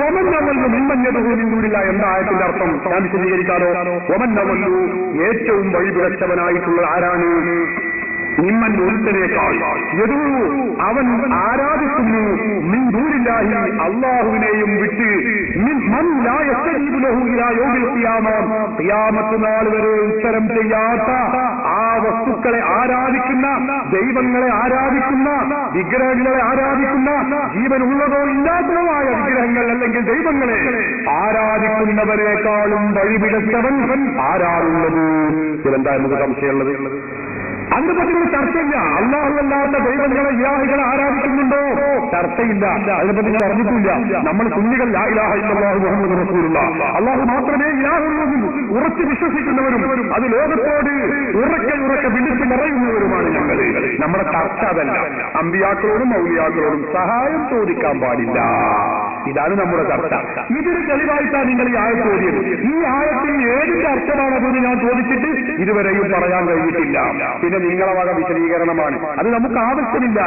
വമൻ അവല്ലു മിമ്മൻ യദ്ഉ മിൻ ദൂനില്ലാഹി എന്ന ആയത്തിന്റെ അർത്ഥം ഞാൻ വിശദീകരിക്കാലോ. വമൻ അവല്ലു ഏറ്റവും വഴിപിഴച്ചവനായിട്ടുള്ള ആരാണ്? മിമ്മൻ ഒരുത്തനേക്കാൾ യദ്ഉ അവൻ ആരാധിക്കുന്നു മിൻ ദൂനില്ലാഹി അല്ലാഹുവിനെയും വിട്ട് മൻ ലാ യസ്തജീബു ലഹു ഇലാ യൗമിൽ ഖിയാമ ഖിയാമത്ത് നാൾ വരെ ഉത്തരം ചെയ്യാത്ത ആ വസ്തുക്കളെ ആരാധിക്കുന്ന, ദൈവങ്ങളെ ആരാധിക്കുന്ന, വിഗ്രഹങ്ങളെ ആരാധിക്കുന്ന, ജീവനുള്ളതോ ഇല്ലാത്തതോ വിഗ്രഹങ്ങൾ അല്ലെങ്കിൽ ദൈവങ്ങളെ ആരാധിക്കുന്നവരെക്കാളും വഴിപിഴച്ചവൻ ആരാളുള്ളത്? ഇതെന്താ നമുക്ക് സംശയമുള്ളത്? അതിനെപ്പറ്റി ചർച്ചയില്ല. അല്ലാഹുവല്ലാത്ത ദൈവങ്ങളെ ഇലാഹികളെ ആരാധിക്കുന്നുണ്ടോ? ചർച്ചയില്ല. അതിനെപ്പറ്റി പറഞ്ഞിട്ടില്ല. നമ്മൾ കുഞ്ഞുകൾ ലാ ഇലാഹ ഇല്ലല്ലാഹു മുഹമ്മദുർ റസൂലുള്ളാഹ്, അല്ലാഹു മാത്രമേ ഇലാഹുള്ളൂ ഉറച്ചു വിശ്വസിക്കുന്നവരും അത് ലോകത്തോട് ഉറക്കെ വിളിച്ച് പറയുന്നവരുമാണ് ഞങ്ങൾ. നമ്മുടെ ചർച്ച അതല്ല. അമ്പിയാക്കളോടും ഔലിയാക്കളോടും സഹായം ചോദിക്കാൻ പാടില്ല. ഇതാണ് നമ്മുടെ ചർച്ച. ഇതിന് തെളിവായിട്ടാണ് നിങ്ങൾ ഈ ആയത്ത് ഓതിയത്. ഈ ആയത്തിൽ ഏതിന്റെ അർത്ഥമാണതെന്ന് ഞാൻ ചോദിച്ചിട്ട് ഇതുവരെയും പറയാൻ കഴിഞ്ഞിട്ടില്ല. പിന്നെ നിങ്ങളെ വക വിശദീകരണമാണ്, അത് നമുക്ക് ആവശ്യമില്ല.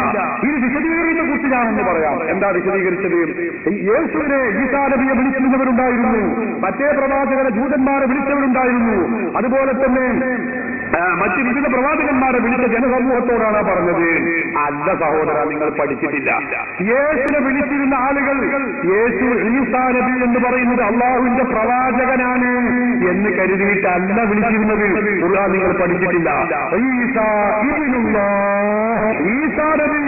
ഇത് വിശദീകരണത്തെ കുറിച്ച് ഞാനെന്ന് പറയാം. എന്താ വിശദീകരിച്ചത്? യേശുവിനെ ഈസാ നബിയെ വിളിച്ചിരുന്നവരുണ്ടായിരുന്നു, മറ്റേ പ്രവാചകരെ ജൂതന്മാരെ വിളിച്ചവരുണ്ടായിരുന്നു, അതുപോലെ തന്നെ മറ്റ് വിവിധ പ്രവാചകന്മാരെ വിളിച്ച ജനസമൂഹത്തോടാണ് പറഞ്ഞത്. അല്ല സഹോദര, നിങ്ങൾ പഠിച്ചിട്ടില്ല. യേശുവിനെ വിളിച്ചിരുന്ന ആളുകൾ യേശു ഈസാ നബി എന്ന് പറയുന്നത് അള്ളാഹുവിന്റെ പ്രവാചകനാണ് എന്ന് കരുതിയിട്ടല്ല വിളിച്ചിരുന്നത്. ഖുർആൻ നിങ്ങൾ പഠിച്ചിട്ടില്ല. ഈസാ നബി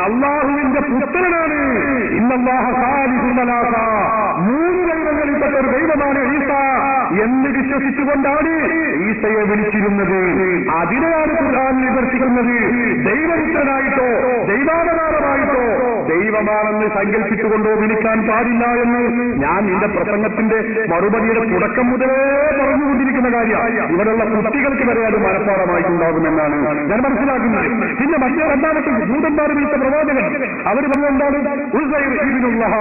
അള്ളാഹുവിന്റെ പുത്രനാണ്. ഇന്നല്ലാഹ സാലിസു സലാസ, മൂന്ന് ദൈവങ്ങളിൽപ്പെട്ട ഒരു ദൈവമാണ് ഈസ എന്ന് വിശ്വസിച്ചുകൊണ്ടാണ് ഈസയെ വിളിച്ചിരുന്നത്. അതിനെയാണ് ഖുർആൻ വിമർശിക്കുന്നത്. ദൈവപുത്രനായിട്ടോ ദൈവാവതാരമായിട്ടോ ദൈവമാണെന്ന് സങ്കല്പിച്ചുകൊണ്ടോ വിളിക്കാൻ പാടില്ല എന്ന് ഞാൻ എന്റെ പ്രസംഗത്തിന്റെ മറുപടിയുടെ തുടക്കം മുതലേ പറഞ്ഞുകൊണ്ടിരിക്കുന്ന കാര്യമാണ്. ഇവിടെയുള്ള കുട്ടികൾക്ക് വരെ അത് മനഃപ്പാടമായിട്ടുണ്ടാകുമെന്നാണ് ഞാൻ മനസ്സിലാക്കുന്നത്. പിന്നെ മറ്റേ രണ്ടാമത്തെ ജൂതന്മാർ വിളിച്ച പ്രവാചകൻ അവർ പറഞ്ഞെന്താണ്? ഉസൈർ ഇബ്നുല്ലാഹ്.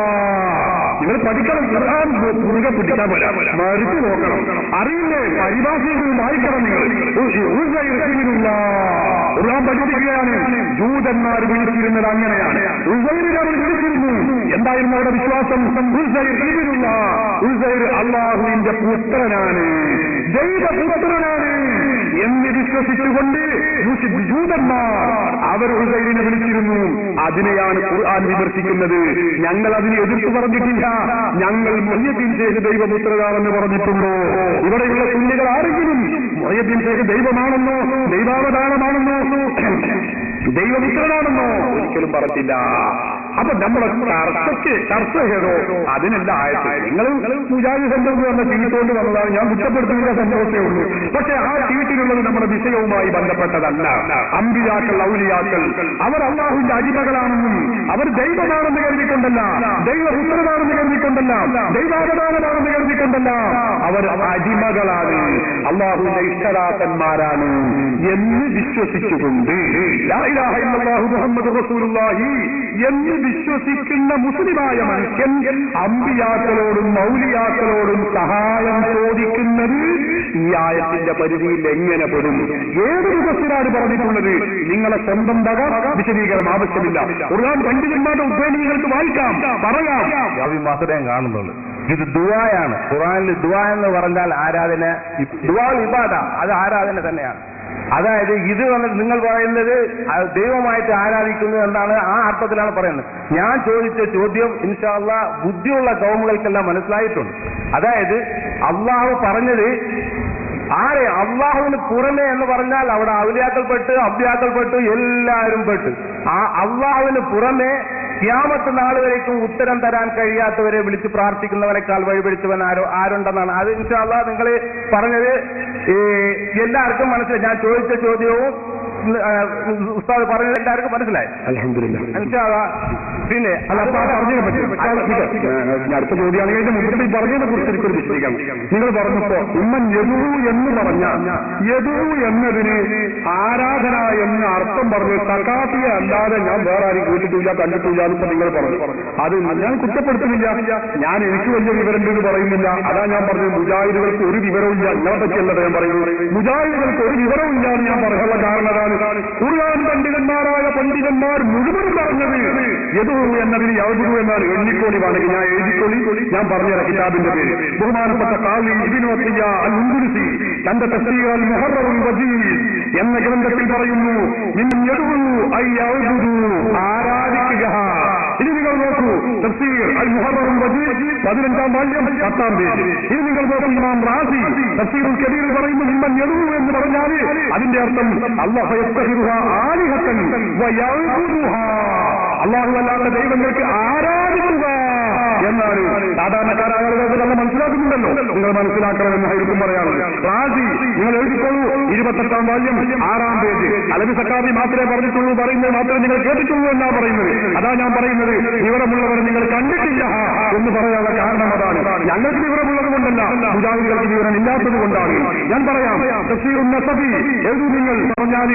നിങ്ങൾ പഠിക്കണം, ഖുർആൻ മുറുകെ പിടിക്കാൻ വരാം, മറിച്ച് നോക്കണം. അറിയില്ലേ? പരിഭാഷയിൽ വായിക്കണം നിങ്ങൾ. ഉസൈർ ഇബ്നുല്ലാഹ് ഖുർആൻ പഠിപ്പിക്കുകയാണ്. ജൂതന്മാർ വിളിച്ചിരുന്നത് അങ്ങനെയാണ്. ഉസൈറിനെ അവർ വിളിച്ചിരുന്നു. എന്തായിരുന്നു അവരുടെ വിശ്വാസം? ഉസൈർ ഇബ്നുല്ലാഹ്, ഉസൈർ അല്ലാഹുവിന്റെ പുത്രനാണ്, ദൈവപുത്രനാണ് എന്ന് വിശ്വസിച്ചുകൊണ്ട് ജൂതന്മാർ അവർ ഉസൈറിനെ വിളിച്ചിരുന്നു. അതിനെയാണ് ഖുർആൻ വിമർശിക്കുന്നത്. ഞങ്ങൾ അതിനെ എതിർത്ത് പറഞ്ഞിട്ടില്ല. ഞങ്ങൾ മുഹ്യിദ്ദീൻ ശൈഖ് ദൈവപുത്രനാണെന്ന് പറഞ്ഞിട്ടുണ്ടോ? ഇവിടെയുള്ള കുഞ്ഞുങ്ങൾ ആരെങ്കിലും മുഹ്യിദ്ദീൻ ശൈഖ് ദൈവമാണെന്നോ ദൈവാവതാരമാണെന്നോ ദൈവപുത്രനാണെന്നോ ഒരിക്കലും പറഞ്ഞില്ല. അപ്പൊ നമ്മുടെ ചർച്ച ചെയ്തോ അതിനല്ല ആയത്ത്. നിങ്ങൾ മുജാഹിദ് സെന്ററിൽ വന്ന ചീട്ടുകൊണ്ട് വന്നതാണ്. ഞാൻ കുറ്റപ്പെടുത്തുന്ന സന്തോഷമേ ഉള്ളൂ. പക്ഷെ ആ ചീട്ടിലുള്ളത് നമ്മുടെ വിഷയവുമായി ബന്ധപ്പെട്ടതല്ല. അമ്പിയാക്കൾ, ഔലിയാക്കൾ അവർ അല്ലാഹുവിന്റെ അടിമകളാണെന്നും അവർ ദൈവമാണെന്ന് കരുതിക്കൊണ്ടല്ല, ദൈവപുത്രനാണെന്ന് കരുതിക്കൊണ്ടല്ല, ദൈവാവതാരമാണെന്ന് കരുതിക്കൊണ്ടല്ല, അവർ അടിമകളാണ്, അല്ലാഹുവിന്റെ ഇഷ്ടദാസന്മാരാണ് എന്ന് വിശ്വസിച്ചുകൊണ്ട് ലാ ഇലാഹ ഇല്ലല്ലാഹു മുഹമ്മദുർ റസൂലുള്ളാഹി എന്ന് വിശ്വസിക്കുന്ന മുസ്ലിമായ മനുഷ്യൻ അമ്പിയാക്കളോടും മൗലിയാക്കളോടും സഹായം ചോദിക്കുന്നത് ഈ ആയത്തിന്റെ പരിധിയിൽ എങ്ങനെ പെടും? ഏതൊരു ബസ്സിലാണ് പറഞ്ഞിട്ടുള്ളത്? നിങ്ങളെ സ്വന്തം വക വിശദീകരണം ആവശ്യമില്ല. ഖുർആൻ പണ്ഡിതന്മാരുടെ ഉദ്ധരണികൾക്ക് വായിക്കാം, പറയാം. മാത്രമേ കാണുന്നുള്ളൂ. ഇത് ദുആയാണ്. ഖുർആനിൽ ദുആ എന്ന് പറഞ്ഞാൽ ആരാധന, ദുആ ഇബാദ, അത് ആരാധന തന്നെയാണ്. അതായത് ഇത് വന്നിട്ട് നിങ്ങൾ പറയുന്നത് ദൈവമായിട്ട് ആരാധിക്കുന്നു എന്നാണ്, ആ അർത്ഥത്തിലാണ് പറയുന്നത്. ഞാൻ ചോദിച്ച ചോദ്യം ഇൻഷാ അല്ലാഹ് ബുദ്ധിയുള്ള കൗമുകൾക്കെല്ലാം മനസ്സിലായിട്ടുണ്ട്. അതായത് അള്ളാഹു പറഞ്ഞത് ആരെ? അള്ളാഹുവിന് പുറമെ എന്ന് പറഞ്ഞാൽ അവിടെ ഔലിയാക്കൾ പെട്ട്, അബ്യാക്കൾ പെട്ട്, എല്ലാവരും പെട്ട്. ആ അള്ളാഹുവിന് പുറമെ ഖിയാമത്ത് നാൾ വരേക്കും ഉത്തരം തരാൻ കഴിയാത്തവരെ വിളിച്ച് പ്രാർത്ഥിക്കുന്നവനേക്കാൾ വഴിപിടിച്ചവൻ ആരുണ്ടെന്നാണ്. അത് ഇൻഷാ അല്ലാഹ് നിങ്ങൾ പറഞ്ഞത് എല്ലാവർക്കും മനസ്സിലായി. ഞാൻ ചോദിച്ച ചോദ്യവും ഉസ്താദ് പറഞ്ഞത് എല്ലാവർക്കും മനസ്സിലായി. അൽഹംദുലില്ലാഹ്. ഇൻഷാ അല്ലാഹ്. പിന്നെ അടുത്ത ചോദ്യമാണെങ്കിൽ മുമ്പ് പറഞ്ഞതിനെ കുറിച്ച് എനിക്കൊരു വിശദീകരണം. നിങ്ങൾ പറഞ്ഞപ്പോ ഉമ്മൻ യദൂ എന്ന് പറഞ്ഞ യദൂ എന്നതിന് ആരാധന എന്ന് അർത്ഥം പറഞ്ഞ് സകാഫിയെ അല്ലാതെ ഞാൻ വേറെ ആരും കേട്ടിട്ടില്ല, കണ്ടിട്ടില്ല എന്നിപ്പോ നിങ്ങൾ പറഞ്ഞു. അത് ഞാൻ കുറ്റപ്പെടുത്തുന്നില്ല. ഞാൻ എനിക്ക് വലിയ വിവരമുണ്ടെന്ന് പറയുന്നില്ല. അതാ ഞാൻ പറഞ്ഞത് മുജാഹിദുകൾക്ക് ഒരു വിവരവും ഇല്ല. ഇതിനെ പറ്റിയല്ലത് ഞാൻ പറയുന്നത്. മുജാഹിദുകൾക്ക് ഒരു വിവരവും ഇല്ല എന്ന് ഞാൻ പറയാനുള്ള കാരണം ഖുർആൻ പണ്ഡിതന്മാരായ പണ്ഡിതന്മാർ മുഴുവൻ പറഞ്ഞത് യദൂ എന്നതിന് യഅ്ബുദു എന്നാണ്. എണ്ണിക്കോളി വേണമെങ്കിൽ ഞാൻ എഴുതിക്കോളി, ഞാൻ പറഞ്ഞുതരാം കിതാബിന്റെ പേര്. ബഹുമാനപ്പെട്ട ഖാദി ഇബ്നു അത്തിയ്യ അൽ ഉൻദുലുസി തന്റെ തഫ്സീർ അൽ മുഹററുൽ വജീദ് എന്ന ഗ്രന്ഥത്തിൽ പറയുന്നു, മിൻ യദഉ അൻ യഅ്ബുദു, ആരാധിക്കുക. ഇനി നിങ്ങൾ നോക്കൂ, തഫ്സീർ അൽ മുഹററുൽ വജീദ് 15-ാം വാല്യം 10-ാം പേജ്. ഇനി നിങ്ങൾ നോക്കൂ, ഇമാം റാസി തഫ്സീറുൽ കബീറിൽ പറയുന്നു, മിൻ യദഉ എന്ന് പറഞ്ഞാൽ അതിന്റെ അർത്ഥം അല്ലാഹു യസ്തഹിറുഹ ആലിഹത്തൻ വയഅ്ബുദുഹ, അല്ലാഹു അല്ലാത്ത ദൈവങ്ങൾക്ക് ആരാധിക്കുക എന്നാണ്. സാധാരണക്കാരായ ആളുകൾക്ക് നല്ല മനസ്സിലാക്കുന്നുണ്ടല്ലോ, നിങ്ങൾ മനസ്സിലാക്കണമെന്ന് ഹൈറും പറയാറുണ്ട്. റാസി നിങ്ങൾ എഴുതിക്കോളൂ, 28-ാം വാല്യം 6-ാം പേജ്. അലബി സക്കാബി മാത്രമേ പറഞ്ഞിട്ടുള്ളൂ, പറയുന്നത് മാത്രമേ നിങ്ങൾ കേട്ടിട്ടുള്ളൂ എന്നാ പറയുന്നത്. അതാ ഞാൻ പറയുന്നത്, വിവരമുള്ളവർ നിങ്ങൾ കണ്ടിട്ടില്ല എന്ന് പറയാനുള്ള കാരണം അതാണ്. ഞങ്ങൾക്ക് വിവരമുള്ളത് കൊണ്ടല്ല, മുജാഹിദുകൾക്ക് വിവരമില്ലാത്തത് കൊണ്ടാണ്. ഞാൻ പറയാം, തഫ്സീറുൻ നസബി എഴുതു നിങ്ങൾ പറഞ്ഞാൽ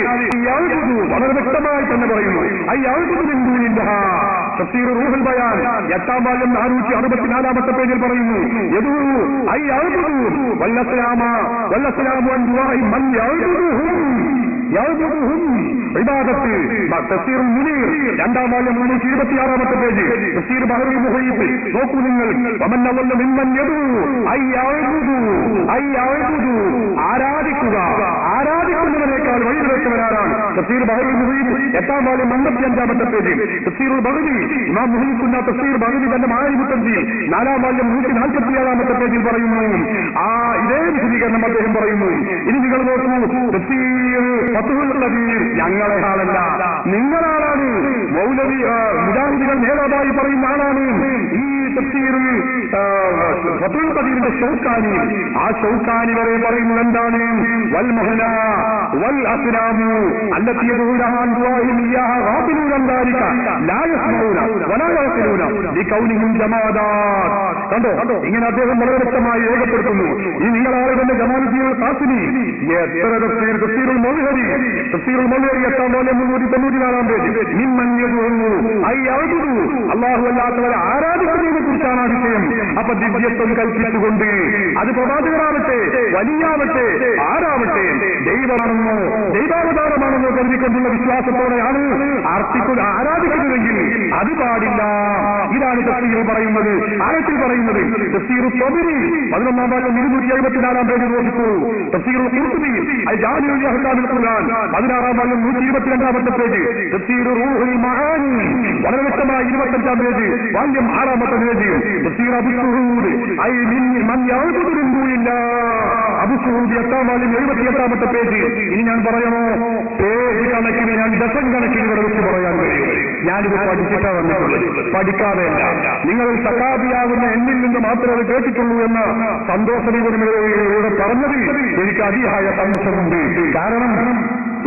യഅ്ബുദു വളരെ വ്യക്തമായി തന്നെ പറയുന്നു, യഅ്ബുദു മിൻ ദൂനില്ലാഹ്. തഫ്സീർ റൂഹുൽ ബയാൻ 8-ാം വാല്യം 464-ാമത്തെ പേജിൽ പറയുന്നു, യദൂ യഅ്ബുദു വല്ലസ്സലാമു അൻ ദുആഇ മൻ യഅ്ബുദുഹും ഇബാദത്ത്. തഫ്സീറുൽ മുനീർ 2-ാം വാല്യം 326-ാമത്തെ പേജ്. തഫ്സീർ ബഹറുൽ മുഹീത്ത് നോക്കൂ നിങ്ങൾ, വമൻ അവല്ല മിമ്മൻ യദൂ യഅ്ബുദു, ആരാധിക്കുക, ആരാധിക്കുന്നവനേക്കാൾ വഴിവിളച്ചവരാണ്. തഫ്സീർ ബഹറുൽ മുഹീത്ത് 8-ാം വാല്യം 55-ാമത്തെ പേജ്. തഫ്സീറുൽ ബഗ്വി ഇമാം മുഹീത്തുന്ന തഫ്സീർ ബഗ്വി തന്റെ മാരിമുത്തൻസീൽ 4-ാം വാല്യം 147-ാമത്തെ പേജിൽ പറയുന്നു. ഇതേ വിശദീകരണം അദ്ദേഹം പറയുന്നു. ഇനി നിങ്ങൾ നോക്കൂ, തഫ്സീർ ഫത്ഹുൽ ഖദീർ ഞങ്ങളെ ആളല്ല, നിങ്ങളാളാണ്. മൗലവി മുജാഹിദുകൾ നേതാവായി പറയുന്ന ആളാണ്. ഈ തഫ്സീർ ഫത്ഹുൽ ഖദീറിന്റെ ഷൗക്കാനി, ആ ഷൗക്കാനി വരെ പറയുന്നത് എന്താണ്? വൽ മുഹ്ന വൽ അസ്ലാമു അല്ലത്തി യദൂലഹ അൻ ദുആഇ ഇയ്യാഹ ഗാഫിലൂന അൻ ദാലിക ലാ യസ്മഊന വലാ യഖിലൂന ലികൗനിഹിം ജമാദാത്ത്. കണ്ടോ, ഇങ്ങനെ അദ്ദേഹം വളരെ വ്യക്തമായി രേഖപ്പെടുത്തുന്നു. ഈ നിങ്ങളാളുകളുടെ ജമാലുദ്ദീൻ ഖാസിമി എത്ര തഫ്സീറുൽ മുൽഹരി 8-ാം വാല്യം 394-ാം പേജ്. മിമ്മൻ യദഊ യഅ്ബുദു, അല്ലാഹു അല്ലാത്തവരെ ആരാധിക്കുന്നതിനെ കുറിച്ചാണ് ആ വിഷയം. അപ്പൊ ദിവ്യത്വം കൽപ്പിച്ചുകൊണ്ട് അത് പ്രവാചകരാവട്ടെ, വലിയാവട്ടെ, ആരാവട്ടെ, ദൈവമാണെന്നോ ദൈവാവതാരമാണെന്നോ കരുതിക്കൊണ്ടുള്ള വിശ്വാസത്തോടെയാണ് ആരാധിക്കുന്നതെങ്കിൽ അത് പാടില്ല. ഇതാണ് തഫ്സീർ പറയുന്നത്. ആയത്തിൽ പറയുന്നത് തഫ്സീർ ത്വബരി 11-ാം വാല്യം 274-ാം പേജ് നോക്കൂ. തഫ്സീർ ഖുർതുബി അൽ ജാമിഉൽ അഹ്കാമിൽ ഖുർആൻ 16-ാം വാല്യം 122-ാമത്തെ പേജ്. തഫ്സീർ റൂഹുൽ മആനി വളരെ വ്യക്തമായി 25-ാം പേജ് വാല്യം 6-ാമത്തെ പേജ്. തഫ്സീർ അബൂ സുഊദ് മൻ യഅ്ബുദു മിൻ ദൂനില്ലാഹ് അബൂ സുഊദ് 8-ാം വാല്യം 78-ാമത്തെ പേജ്. ഇനി ഞാൻ പറയണോ, പേജ് കണക്കിന് ഞാൻ ഡസൻ കണക്കിന് ഇവിടെ വെച്ച് പറയാൻ കഴിയും. ഞാനിത് പഠിച്ചിട്ടാ വന്നിട്ടുള്ളത്, പഠിക്കാതെയല്ല. നിങ്ങൾ സഖാബിയാകുന്ന എന്നിൽ നിന്ന് മാത്രമേ കേട്ടിട്ടുള്ളൂ എന്ന സന്തോഷവിവരമിവിടെ പറഞ്ഞത് എനിക്ക് അതിയായ സന്തോഷമുണ്ട്. കാരണം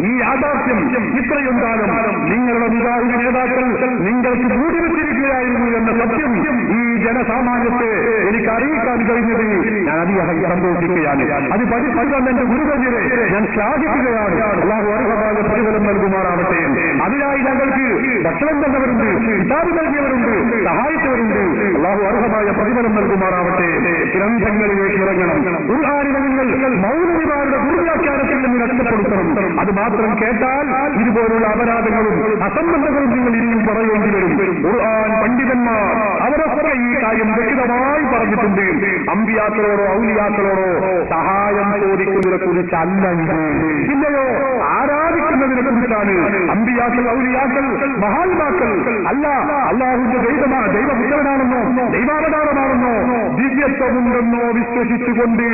ഈ യാഥാർത്ഥ്യം ഇത്രയും കാലം നിങ്ങളുടെ മുജാഹിദ് നേതാക്കൾ നിങ്ങൾക്ക് മൂടിവെച്ചിരിക്കുകയായിരുന്നു എന്ന സത്യം ഈ ജനസാമാന്യത്തെ എനിക്ക് അറിയിക്കാൻ കഴിഞ്ഞത് ഞാൻ അതിയായി സന്തോഷിക്കുകയാണ്. അത് പഠിപ്പിക്കാൻ എന്റെ ഗുരുവര്യരെ ഞാൻ ശ്ലാഘിക്കുകയാണ്. അല്ലാഹു അർഹമായ പ്രതിഫലം നൽകുമാറാവട്ടെ. അതിനായി ഞങ്ങൾക്ക് ഭക്ഷണം തന്നവരുണ്ട്, കിതാബ് നൽകിയവരുണ്ട്, സഹായിച്ചവരുണ്ട്. അല്ലാഹു അർഹമായ പ്രതിഫലം നൽകുമാറാവട്ടെ. ഗ്രന്ഥങ്ങളിലേക്ക് ഇറങ്ങണം. ഖുർആനിനെ നിങ്ങൾ മൗലവിമാരുടെ ദുർവ്യാഖ്യാനത്തിൽ നിന്ന് രക്ഷപ്പെടുത്തണം. അത് മാത്രം കേട്ടാൽ ഇതുപോലുള്ള അപരാധങ്ങളും അസംബന്ധങ്ങളും നിങ്ങൾ ഇനിയും പറയേണ്ടി വരും. ഖുർആൻ പണ്ഡിതന്മാർ അവരൊക്കെ ഈ കാര്യം വ്യക്തമായി പറഞ്ഞിട്ടുണ്ട്. അമ്പിയാക്കളോടോ ഔലിയാക്കളോടോ സഹായം ചോദിക്കുന്നതിനെ കുറിച്ചല്ല ഇത്, പിന്നെയോ ആരാധിക്കുന്നതിനെ കുറിച്ചാണ്. അമ്പിയാക്കൾ, ഔലിയാക്കൾ, മഹാത്മാക്കൾ അല്ല, അല്ലാഹുവിന്റെ ദൈവപുത്രനാണെന്നോ ദൈവാവതാരമാണെന്നോ ദിവ്യത്വമുണ്ടെന്നോ വിശ്വസിച്ചുകൊണ്ട്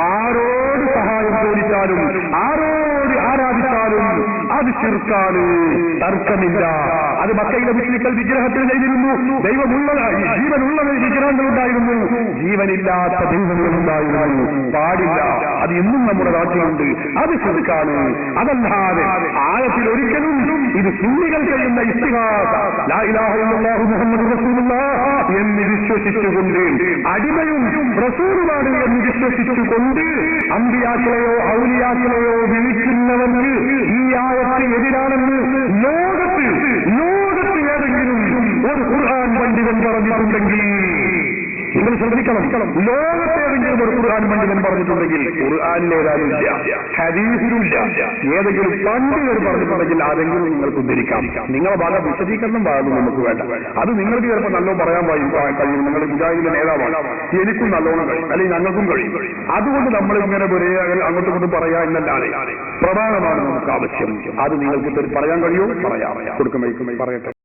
ആരോട് സഹായം ചോദിച്ചാലും ആരോട് ആരാധിച്ചാലും അത് ശിർക്കാണ്, തർക്കമില്ല. അത് മക്കയിലെ മുസ്ലിങ്ങൾ വിഗ്രഹത്തിൽ ചെയ്തിരുന്നു. ജീവനുള്ള വിഗ്രഹങ്ങളുണ്ടായിരുന്നു, ജീവനില്ലാത്ത ദൈവങ്ങളുണ്ടായിരുന്നു. പാടില്ല. അത് ഇന്നും നമ്മുടെ നാട്ടിലുണ്ട്. അത് ശിർക്കാണ്. അതല്ലാതെ ആയത്തിൽ ഒരിക്കലും ഇത് സുന്നികൾ ചെയ്യുന്ന ഇസ്തിഹാസ ലാ ഇലാഹ ഇല്ലല്ലാഹു മുഹമ്മദുർ റസൂലുള്ളാഹ് എന്ന് വിശ്വസിച്ചുകൊണ്ട്, അടിമയും റസൂലുമാണ് എന്ന് വിശ്വസിച്ചുകൊണ്ട് അമ്പിയാക്കളെയോ ഔലിയാക്കളെയോ വിളിക്കുന്നവർക്ക് ഈ ആയത്ത് എതിരാണെന്ന് ലോകത്ത് ഏതെങ്കിലും ഒരു ഖുർആൻ പണ്ഡിതൻ പറഞ്ഞിട്ടുണ്ടെങ്കിൽ നിങ്ങൾ ശ്രദ്ധിക്കണം, ലോകത്തേതെങ്കിലും ഒരു ഖുർആൻ പണ്ഡിതൻ പറഞ്ഞിട്ടുണ്ടെങ്കിൽ ഖുർആനിലേതാനില്ല, ഹദീസിലുമില്ല, ഏതെങ്കിലും പണ്ഡിതർ പറഞ്ഞിട്ടുണ്ടെങ്കിൽ ആരെങ്കിലും നിങ്ങൾക്ക് ഉദ്ധരിക്കാം. നിങ്ങളെ ഭാഗം വിശദീകരണം ഭാഗം നമുക്ക് വേണ്ട. അത് നിങ്ങൾക്ക് ചിലപ്പോൾ നല്ലോണം പറയാൻ കഴിയും. നിങ്ങൾ മുജാഹിദിന്റെ നേതാവാണ്, എനിക്കും നല്ലോണം കഴിയും, അല്ലെങ്കിൽ ഞങ്ങൾക്കും കഴിയും. അതുകൊണ്ട് നമ്മൾ ഇങ്ങനെ ഒരേ അങ്ങോട്ടും ഇങ്ങോട്ടും പറയാ എന്നല്ലാതെ പ്രധാനമാണ് നമുക്ക് ആവശ്യം. അത് നിങ്ങൾക്ക് പറയാൻ കഴിയുമോ? പറയാം, കൊടുക്കുമ്പോൾ പറയട്ടെ.